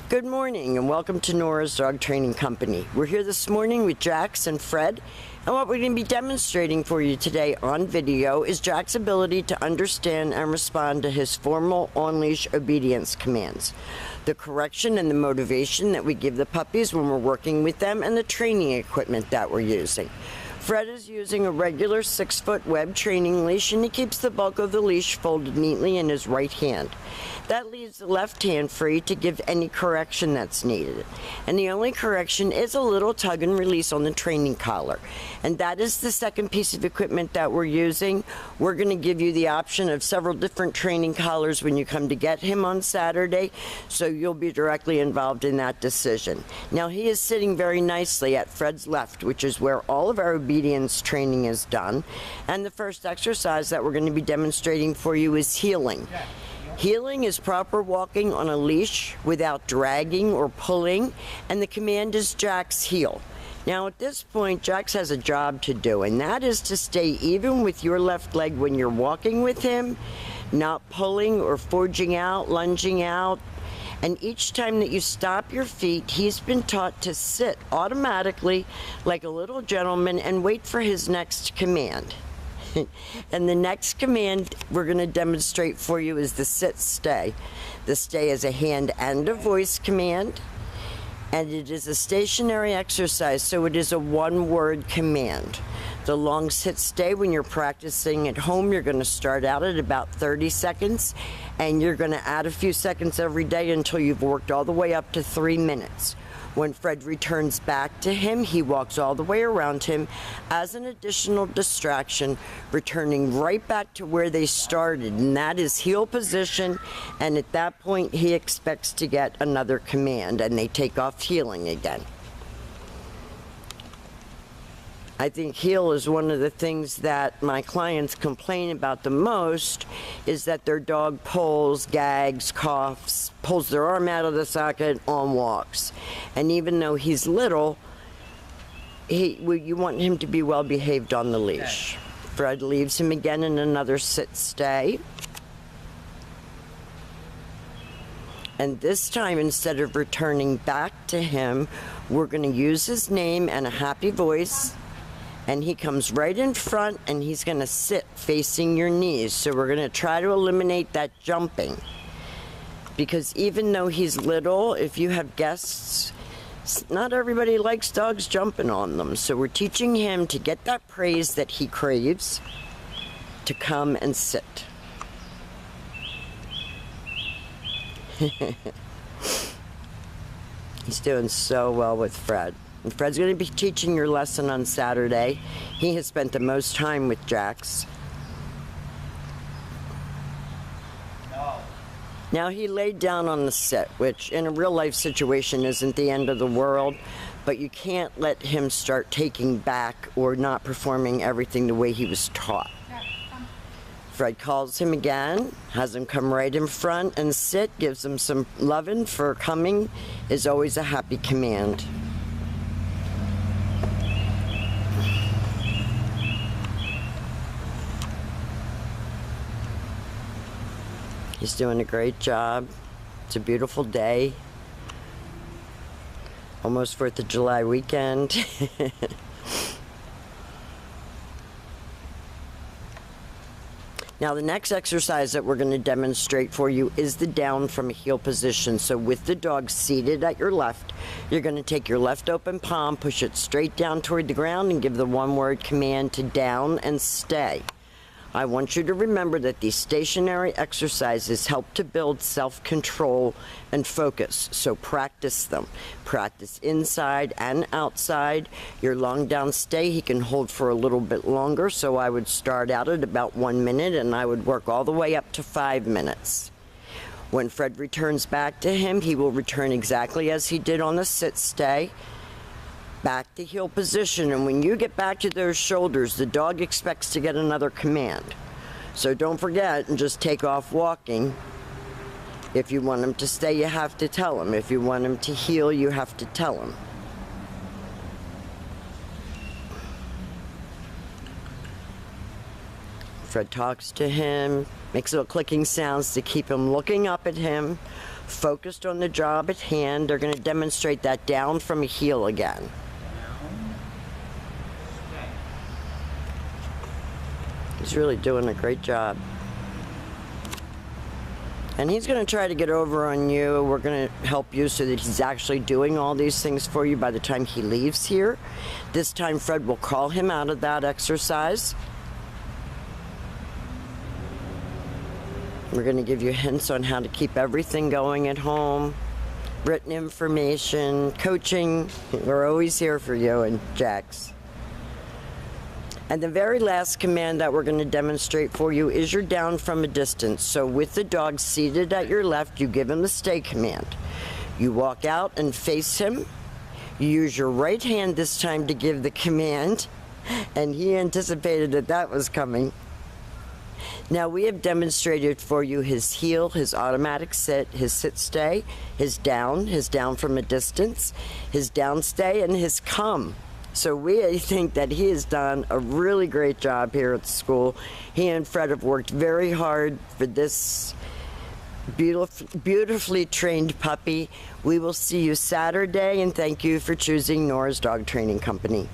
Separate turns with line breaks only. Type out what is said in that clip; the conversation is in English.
Good morning and welcome to Nora's Dog Training Company. We're here this morning with Jax and Fred, and what we're going to be demonstrating for you today on video is Jax's ability to understand and respond to his formal on-leash obedience commands, the correction and the motivation that we give the puppies when we're working with them, and the training equipment that we're using. Fred is using a regular 6-foot web training leash, and he keeps the bulk of the leash folded neatly in his right hand. That leaves the left hand free to give any correction that's needed. And the only correction is a little tug and release on the training collar. And that is the second piece of equipment that we're using. We're going to give you the option of several different training collars when you come to get him on Saturday, so you'll be directly involved in that decision. Now, he is sitting very nicely at Fred's left, which is where all of our obedience training is done. And the first exercise that we're going to be demonstrating for you is heeling. Heeling is proper walking on a leash without dragging or pulling, and the command is Jax heel. Now at this point, Jax has a job to do, and that is to stay even with your left leg when you're walking with him, not pulling or forging out, lunging out. And each time that you stop your feet, he's been taught to sit automatically like a little gentleman and wait for his next command. And the next command we're going to demonstrate for you is the sit stay. The stay is a hand and a voice command, and it is a stationary exercise, so it is a one-word command. The long sit stay, when you're practicing at home, you're going to start out at about 30 seconds, and you're going to add a few seconds every day until you've worked all the way up to 3 minutes. When Fred returns back to him, he walks all the way around him as an additional distraction, returning right back to where they started, and that is heel position. And at that point, he expects to get another command, and they take off heeling again. I think heel is one of the things that my clients complain about the most, is that their dog pulls, gags, coughs, pulls their arm out of the socket on walks. And even though he's little, you want him to be well behaved on the leash. Fred leaves him again in another sit stay. And this time, instead of returning back to him, we're going to use his name and a happy voice. And he comes right in front, and he's going to sit facing your knees. So we're going to try to eliminate that jumping. Because even though he's little, if you have guests, not everybody likes dogs jumping on them. So we're teaching him to get that praise that he craves, to come and sit. He's doing so well with Fred. And Fred's going to be teaching your lesson on Saturday. He has spent the most time with Jax. No. Now he laid down on the sit, which in a real life situation isn't the end of the world, but you can't let him start taking back or not performing everything the way he was taught. Fred calls him again, has him come right in front and sit, gives him some loving for coming, is always a happy command. He's doing a great job. It's a beautiful day. Almost 4th of July weekend. Now the next exercise that we're going to demonstrate for you is the down from a heel position. So with the dog seated at your left, you're going to take your left open palm, push it straight down toward the ground, and give the one-word command to down and stay. I want you to remember that these stationary exercises help to build self-control and focus, so practice them. Practice inside and outside. Your long down stay he can hold for a little bit longer, so I would start out at about 1 minute and I would work all the way up to 5 minutes. When Fred returns back to him, he will return exactly as he did on the sit stay. Back to heel position, and when you get back to those shoulders, the dog expects to get another command. So don't forget and just take off walking. If you want him to stay, you have to tell him. If you want him to heel, you have to tell him. Fred talks to him, makes little clicking sounds to keep him looking up at him, focused on the job at hand. They're going to demonstrate that down from a heel again. He's really doing a great job. And he's going to try to get over on you. We're going to help you so that he's actually doing all these things for you by the time he leaves here. This time Fred will call him out of that exercise. We're going to give you hints on how to keep everything going at home. Written information, coaching. We're always here for you and Jax. And the very last command that we're going to demonstrate for you is your down from a distance. So with the dog seated at your left, you give him the stay command. You walk out and face him. You use your right hand this time to give the command. And he anticipated that that was coming. Now we have demonstrated for you his heel, his automatic sit, his sit stay, his down from a distance, his down stay, and his come. So we think that he has done a really great job here at the school. He and Fred have worked very hard for this beautifully trained puppy. We will see you Saturday, and thank you for choosing Nora's Dog Training Company.